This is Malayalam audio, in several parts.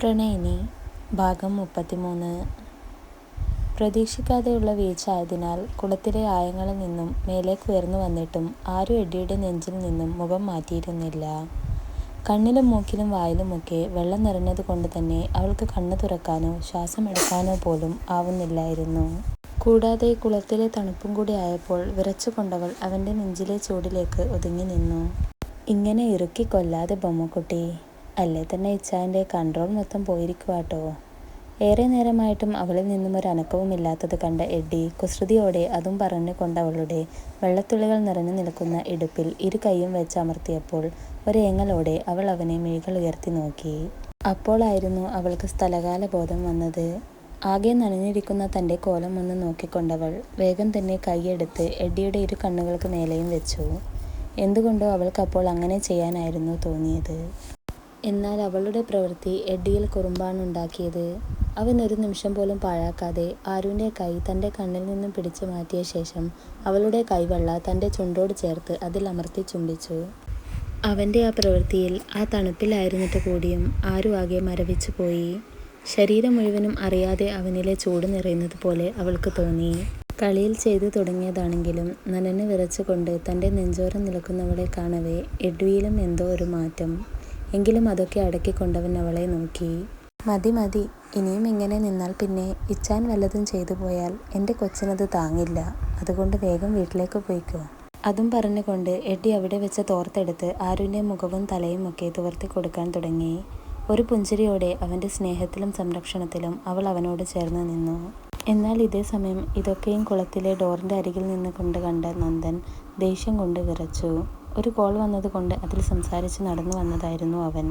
പ്രണയിനി ഭാഗം 33. പ്രതീക്ഷിക്കാതെയുള്ള വീഴ്ച ആയതിനാൽ കുളത്തിലെ ആഴങ്ങളിൽ നിന്നും മേലേക്ക് ഉയർന്നു വന്നിട്ടും ആരും എഡ്ഡിയുടെ നെഞ്ചിൽ നിന്നും മുഖം മാറ്റിയിരുന്നില്ല. കണ്ണിലും മൂക്കിലും വായിലുമൊക്കെ വെള്ളം നിറഞ്ഞതുകൊണ്ട് തന്നെ അവൾക്ക് കണ്ണു തുറക്കാനോ ശ്വാസമെടുക്കാനോ പോലും ആവുന്നില്ലായിരുന്നു. കൂടാതെ കുളത്തിലെ തണുപ്പും കൂടി ആയപ്പോൾ വിറച്ചുകൊണ്ടവൾ അവൻ്റെ നെഞ്ചിലെ ചൂടിലേക്ക് ഒതുങ്ങി നിന്നു. ഇങ്ങനെ ഇറുക്കി കൊല്ലാതെ ബൊമ്മക്കുട്ടി, അല്ലേ തന്നെ ഇച്ചായൻ്റെ കൺട്രോൾ മൊത്തം പോയിരിക്കുവാട്ടോ. ഏറെ നേരമായിട്ടും അവളിൽ നിന്നും ഒരു അനക്കവുമില്ലാത്തത് കണ്ട എഡ്ഡി കുസൃതിയോടെ അതും പറഞ്ഞുകൊണ്ടവളുടെ വെള്ളത്തുള്ളികൾ നിറഞ്ഞു നിൽക്കുന്ന ഇടുപ്പിൽ ഇരു കൈയും വെച്ച് അമർത്തിയപ്പോൾ ഒരേങ്ങലോടെ അവൾ അവനെ മിഴികൾ ഉയർത്തി നോക്കി. അപ്പോളായിരുന്നു അവൾക്ക് സ്ഥലകാല ബോധം വന്നത്. ആകെ നനഞ്ഞിരിക്കുന്ന തൻ്റെ കോലം ഒന്ന് നോക്കിക്കൊണ്ടവൾ വേഗം തന്നെ കൈയെടുത്ത് എഡ്ഡിയുടെ ഇരു കണ്ണുകൾക്ക് മേലെയും വെച്ചു. എന്തുകൊണ്ടോ അവൾക്കപ്പോൾ അങ്ങനെ ചെയ്യാനായിരുന്നു തോന്നിയത്. എന്നാൽ അവളുടെ പ്രവൃത്തി എഡ്ഡിയിൽ കുറുമ്പാണുണ്ടാക്കിയത്. അവൻ ഒരു നിമിഷം പോലും പാഴാക്കാതെ ആരുവിൻ്റെ കൈ തൻ്റെ കണ്ണിൽ നിന്നും പിടിച്ചു മാറ്റിയ ശേഷം അവളുടെ കൈവെള്ള തൻ്റെ ചുണ്ടോട് ചേർത്ത് അതിൽ അമർത്തി ചുംബിച്ചു. അവൻ്റെ ആ പ്രവൃത്തിയിൽ ആ തണുപ്പിലായിരുന്നിട്ട് കൂടിയും ആരു ആകെ മരവിച്ചു പോയി. ശരീരം മുഴുവനും അറിയാതെ അവനിലെ ചൂട് നിറയുന്നത് പോലെ അവൾക്ക് തോന്നി. കളിയിൽ ചെയ്തു തുടങ്ങിയതാണെങ്കിലും നനഞ്ഞു വിറച്ചുകൊണ്ട് തൻ്റെ നെഞ്ചോരം നിൽക്കുന്നവളെ കാണവേ എഡ്ഡിയിലും എന്തോ ഒരു മാറ്റം. എങ്കിലും അതൊക്കെ അടക്കിക്കൊണ്ടവൻ അവളെ നോക്കി. മതി മതി, ഇനിയും ഇങ്ങനെ നിന്നാൽ പിന്നെ ഇച്ചാൻ വല്ലതും ചെയ്തു പോയാൽ എൻ്റെ കൊച്ചിനത് താങ്ങില്ല. അതുകൊണ്ട് വേഗം വീട്ടിലേക്ക് പോയിക്കോ. അതും പറഞ്ഞുകൊണ്ട് എഡ്ഡി അവിടെ വെച്ച് തോർത്തെടുത്ത് ആരുവിൻ്റെ മുഖവും തലയും ഒക്കെ തുവർത്തി കൊടുക്കാൻ തുടങ്ങി. ഒരു പുഞ്ചിരിയോടെ അവൻ്റെ സ്നേഹത്തിലും സംരക്ഷണത്തിലും അവൾ അവനോട് ചേർന്ന് നിന്നു. എന്നാൽ ഇതേ സമയം ഇതൊക്കെയും കുളത്തിലെ ഡോറിൻ്റെ അരികിൽ നിന്ന് കൊണ്ട് കണ്ട നന്ദൻ ദേഷ്യം കൊണ്ട് വിറച്ചു. ഒരു കോൾ വന്നതുകൊണ്ട് അതിൽ സംസാരിച്ച് നടന്നു വന്നതായിരുന്നു അവൻ.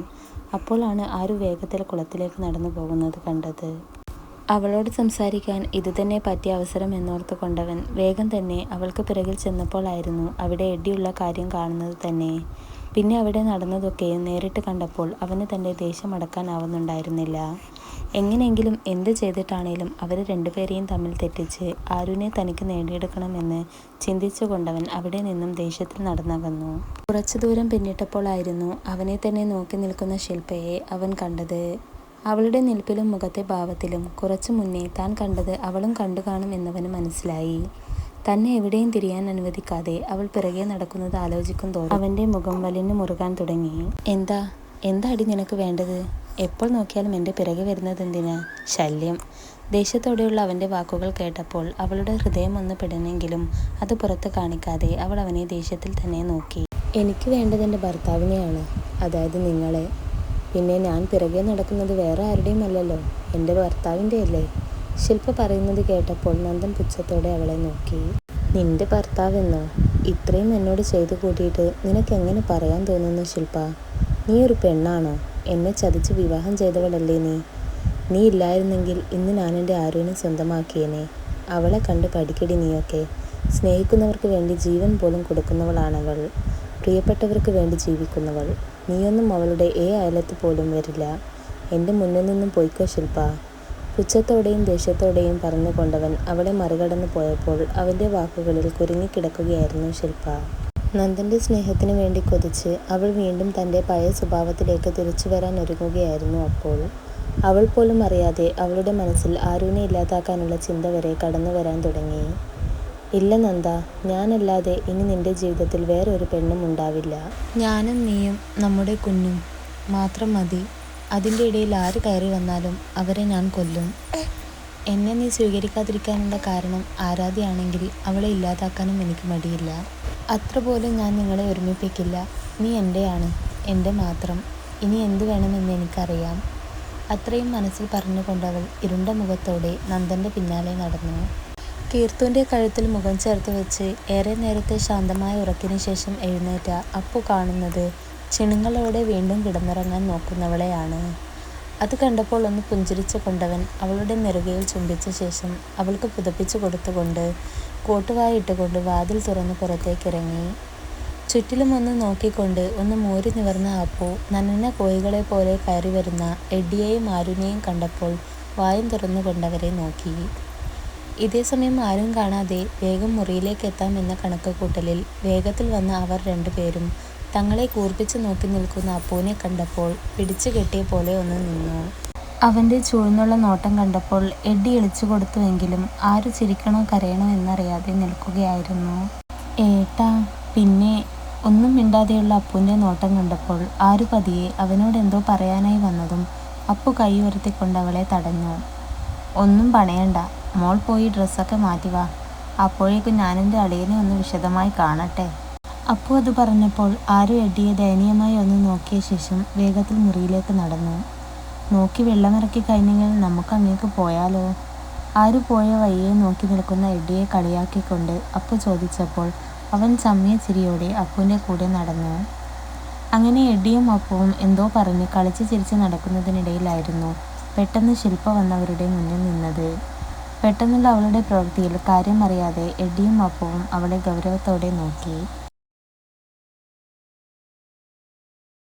അപ്പോഴാണ് ആരു വേഗത്തിൽ കുളത്തിലേക്ക് നടന്നു പോകുന്നത് കണ്ടത്. അവളോട് സംസാരിക്കാൻ ഇതുതന്നെ പറ്റിയ അവസരം എന്നോർത്ത് കൊണ്ടവൻ വേഗം തന്നെ അവൾക്ക് പിറകിൽ ചെന്നപ്പോഴായിരുന്നു അവിടെ എഡ്ഡിയുള്ള കാര്യം കാണുന്നത് തന്നെ. പിന്നെ അവിടെ നടന്നതൊക്കെയും നേരിട്ട് കണ്ടപ്പോൾ അവന് തൻ്റെ ദേഷ്യം അടക്കാനാവുന്നുണ്ടായിരുന്നില്ല. എങ്ങനെയെങ്കിലും എന്ത് ചെയ്തിട്ടാണേലും അവർ രണ്ടുപേരെയും തമ്മിൽ തെറ്റിച്ച് ആരുവിനെ തനിക്ക് നേടിയെടുക്കണമെന്ന് ചിന്തിച്ചു കൊണ്ടവൻ അവിടെ നിന്നും ദേഷ്യത്തിൽ നടന്നകന്നു. കുറച്ചു ദൂരം പിന്നിട്ടപ്പോഴായിരുന്നു അവനെ തന്നെ നോക്കി നിൽക്കുന്ന ശില്പയെ അവൻ കണ്ടത്. അവളുടെ നിൽപ്പിലും മുഖത്തെ ഭാവത്തിലും കുറച്ചു മുന്നേ താൻ കണ്ടത് അവളും കണ്ടു കാണും എന്നവന് മനസ്സിലായി. തന്നെ എവിടെയും തിരിയാൻ അനുവദിക്കാതെ അവൾ പിറകെ നടക്കുന്നത് ആലോചിക്കും തോറും അവൻ്റെ മുഖം വലിഞ്ഞു മുറുകാൻ തുടങ്ങി. എന്താടി നിനക്ക് വേണ്ടത്? എപ്പോൾ നോക്കിയാലും എൻ്റെ പിറകെ വരുന്നത് എന്തിനാ? ശല്യം. ദേഷ്യത്തോടെയുള്ള അവൻ്റെ വാക്കുകൾ കേട്ടപ്പോൾ അവളുടെ ഹൃദയം ഒന്ന് പിടഞ്ഞെങ്കിലും അത് പുറത്ത് കാണിക്കാതെ അവൾ അവനെ ദേഷ്യത്തിൽ തന്നെ നോക്കി. എനിക്ക് വേണ്ടത് എൻ്റെ ഭർത്താവിനെയാണ്, അതായത് നിങ്ങളെ. പിന്നെ ഞാൻ പിറകെ നടക്കുന്നത് വേറെ ആരുടെയും അല്ലല്ലോ, എൻ്റെ ഭർത്താവിൻ്റെ അല്ലേ? ശില്പ പറയുന്നത് കേട്ടപ്പോൾ നന്ദൻ പുച്ഛത്തോടെ അവളെ നോക്കി. നിന്റെ ഭർത്താവെന്നോ? ഇത്രയും എന്നോട് ചെയ്തു കൂട്ടിയിട്ട് നിനക്കെങ്ങനെ പറയാൻ തോന്നുന്നു ശില്പ? നീ ഒരു പെണ്ണാണോ? എന്നെ ചതിച്ച് വിവാഹം ചെയ്തവളല്ലേ നീ? നീ ഇല്ലായിരുന്നെങ്കിൽ ഇന്ന് ഞാൻ എൻ്റെ ആരുവിനെ സ്വന്തമാക്കിയേനെ. അവളെ കണ്ട് പഠിക്കടി നീയൊക്കെ. സ്നേഹിക്കുന്നവർക്ക് വേണ്ടി ജീവൻ പോലും കൊടുക്കുന്നവളാണവൾ, പ്രിയപ്പെട്ടവർക്ക് വേണ്ടി ജീവിക്കുന്നവൾ. നീയൊന്നും അവളുടെ അയലത്ത് പോലും വരില്ല. എൻ്റെ മുന്നിൽ നിന്നും പോയിക്കോ ശില്പ. പുച്ഛത്തോടെയും ദേഷ്യത്തോടെയും പറഞ്ഞുകൊണ്ടവൻ അവളെ മറികടന്നു പോയപ്പോൾ അവൻ്റെ വാക്കുകളിൽ കുരുങ്ങിക്കിടക്കുകയായിരുന്നു ശില്പ. നന്ദൻ്റെ സ്നേഹത്തിന് വേണ്ടി കൊതിച്ച് അവൾ വീണ്ടും തൻ്റെ പഴയ സ്വഭാവത്തിലേക്ക് തിരിച്ചു വരാൻ ഒരുങ്ങുകയായിരുന്നു. അപ്പോൾ അവൾ പോലും അറിയാതെ അവളുടെ മനസ്സിൽ ആരുവിനെ ഇല്ലാതാക്കാനുള്ള ചിന്ത വരെ കടന്നു വരാൻ തുടങ്ങി. ഇല്ല നന്ദ, ഞാനല്ലാതെ ഇനി നിന്റെ ജീവിതത്തിൽ വേറെ ഒരു പെണ്ണും ഉണ്ടാവില്ല. ഞാനും നീയും നമ്മുടെ കുഞ്ഞും മാത്രം മതി. അതിൻ്റെ ഇടയിൽ ആര് കയറി വന്നാലും അവരെ ഞാൻ കൊല്ലും. എന്നെ നീ സ്വീകരിക്കാതിരിക്കാനുള്ള കാരണം ആരാധ്യയാണെങ്കിൽ അവളെ ഇല്ലാതാക്കാനും എനിക്ക് മടിയില്ല. അത്ര പോലും ഞാൻ നിങ്ങളെ ഒരുമിപ്പിക്കില്ല. നീ എൻ്റെയാണ്, എൻ്റെ മാത്രം. ഇനി എന്തു വേണമെന്ന് എനിക്കറിയാം. അത്രയും മനസ്സിൽ പറഞ്ഞുകൊണ്ടവൾ ഇരുണ്ട മുഖത്തോടെ നന്ദൻ്റെ പിന്നാലെ നടന്നു. കീർത്തുവിൻ്റെ കഴുത്തിൽ മുഖം ചേർത്ത് വെച്ച് ഏറെ നേരത്തെ ശാന്തമായ ഉറക്കിന് ശേഷം എഴുന്നേറ്റ അപ്പു കാണുന്നത് ചിണുങ്ങളോടെ വീണ്ടും കിടന്നുറങ്ങാൻ നോക്കുന്നവളെയാണ്. അത് കണ്ടപ്പോൾ ഒന്ന് പുഞ്ചിരിച്ചു കൊണ്ടവൻ അവളുടെ നെറുകയിൽ ചുംബിച്ച ശേഷം അവൾക്ക് പുതപ്പിച്ചു കൊടുത്തുകൊണ്ട് കോട്ടുവായിട്ടുകൊണ്ട് വാതിൽ തുറന്ന് പുറത്തേക്കിറങ്ങി. ചുറ്റിലും ഒന്ന് നോക്കിക്കൊണ്ട് ഒന്ന് മൂരി നിവർന്ന അപ്പു നനഞ്ഞ കോഴികളെ പോലെ കയറി വരുന്ന എഡ്ഡിയെയും ആരുവിനെയും കണ്ടപ്പോൾ വായും തുറന്നുകൊണ്ടവരെ നോക്കി. ഇതേസമയം ആരും കാണാതെ വേഗം മുറിയിലേക്ക് എത്താമെന്ന കണക്കുകൂട്ടലിൽ വേഗത്തിൽ വന്ന അവർ രണ്ടുപേരും തങ്ങളെ കൂർപ്പിച്ച് നോക്കി നിൽക്കുന്ന അപ്പുവിനെ കണ്ടപ്പോൾ പിടിച്ചു കെട്ടിയ പോലെ ഒന്ന് നിന്നു. അവൻ്റെ ചൂഴ്ന്നുള്ള നോട്ടം കണ്ടപ്പോൾ എഡ്ഡി ഇളിച്ചു കൊടുത്തുവെങ്കിലും ആരു ചിരിക്കണോ കരയണോ എന്നറിയാതെ നിൽക്കുകയായിരുന്നു. ഏട്ടാ. പിന്നെ ഒന്നും മിണ്ടാതെയുള്ള അപ്പുവിൻ്റെ നോട്ടം കണ്ടപ്പോൾ ആരു പതിയെ അവനോടെന്തോ പറയാനായി വന്നതും അപ്പു കൈ ഉയർത്തിക്കൊണ്ട് അവളെ തടഞ്ഞു. ഒന്നും പണയണ്ട, മോൾ പോയി ഡ്രസ്സൊക്കെ മാറ്റിവാ. അപ്പോഴേക്കും ഞാനെൻ്റെ അളിയനെ ഒന്ന് വിശദമായി കാണട്ടെ. അപ്പു അത് പറഞ്ഞപ്പോൾ ആരു എഡ്ഡിയെ ദയനീയമായി ഒന്ന് നോക്കിയ ശേഷം വേഗത്തിൽ മുറിയിലേക്ക് നടന്നു. നോക്കി വെള്ളമിറക്കി കഴിഞ്ഞെങ്കിൽ നമുക്ക് അങ്ങേക്ക് പോയാലോ? ആരു പോയ വഴിയെ നോക്കി നിൽക്കുന്ന എഡ്ഡിയെ കളിയാക്കിക്കൊണ്ട് അപ്പു ചോദിച്ചപ്പോൾ അവൻ ചമ്മിയ ചിരിയോടെ അപ്പുവിൻ്റെ കൂടെ നടന്നു. അങ്ങനെ എഡ്ഡിയും അപ്പുവും എന്തോ പറഞ്ഞ് കളിച്ച് ചിരിച്ച് നടക്കുന്നതിനിടയിലായിരുന്നു പെട്ടെന്ന് ശില്പ വന്നവരുടെ മുന്നിൽ നിന്നത്. പെട്ടെന്നുള്ള അവളുടെ പ്രവൃത്തിയിൽ കാര്യം അറിയാതെ എഡ്ഡിയും അപ്പുവും അവളെ ഗൗരവത്തോടെ നോക്കി.